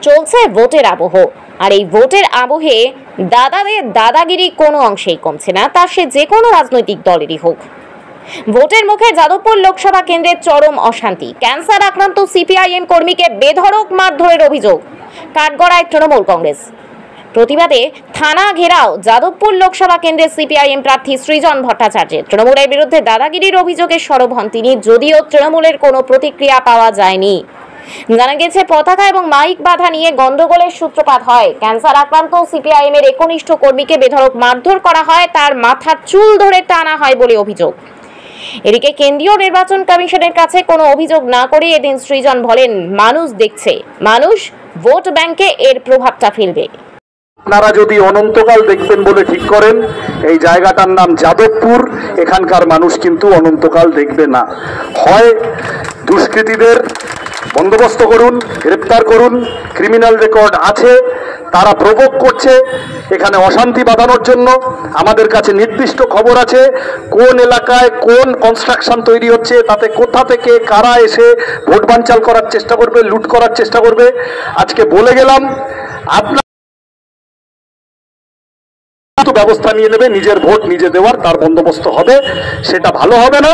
চলছে ভোটের আবহ, আর এই ভোটের আবহে দাদাদের দাদাগিরি কোনো অংশেই কমছে না, তা সে যে কোনো রাজনৈতিক দলেরই হোক। ভোটের মুখে যাদবপুর লোকসভা কেন্দ্রের চরম অশান্তি। ক্যান্সার আক্রান্ত সিপিআইএম কর্মীকে বেধড়ক মারধরের অভিযোগ, কাঠগড়ায় তৃণমূল কংগ্রেস। প্রতিবাদে থানা ঘেরাও যাদবপুর লোকসভা কেন্দ্রের সিপিআইএম প্রার্থী সৃজন ভট্টাচার্যের। তৃণমূলের বিরুদ্ধে দাদাগিরির অভিযোগে সরব হন তিনি, যদিও তৃণমূলের কোনো প্রতিক্রিয়া পাওয়া যায়নি। জানা গেছে, পতাকা এবং মাইক বাধা নিয়ে গন্ডগোলের সূত্রপাত হয়। ক্যান্সার আক্রান্ত সিপিআইএম এর একনিষ্ঠ কর্মীকে বেধড়ক মারধর করা হয়, তার মাথার চুল ধরে টানা হয় বলে অভিযোগ। এদিকে কেন্দ্রীয় নির্বাচন কমিশনের কাছে কোনো অভিযোগ না করে এদিন সৃজন বলেন, মানুষ দেখছে, মানুষ ভোট ব্যাংকে এর প্রভাবটা ফেলবে। আপনারা যদি অনন্তকাল দেখবেন বলে ঠিক করেন, এই জায়গাটার নাম যাদবপুর, এখানকার মানুষ কিন্তু অনন্তকাল দেখবে না। হয় দুষ্কৃতীদের বন্দোবস্ত করুন, গ্রেপ্তার করুন, ক্রিমিনাল রেকর্ড আছে, তারা প্রভোগ করছে এখানে অশান্তি বাঁধানোর জন্য। আমাদের কাছে নির্দিষ্ট খবর আছে কোন এলাকায় কোন কনস্ট্রাকশন তৈরি হচ্ছে, তাতে কোথা থেকে কারা এসে ভোট বানচাল করার চেষ্টা করবে, লুট করার চেষ্টা করবে। আজকে বলে গেলাম, আপনার ব্যবস্থা নিয়ে নেবে, নিজের ভোট নিজে দেওয়ার তার বন্দোবস্ত হবে, সেটা ভালো হবে না।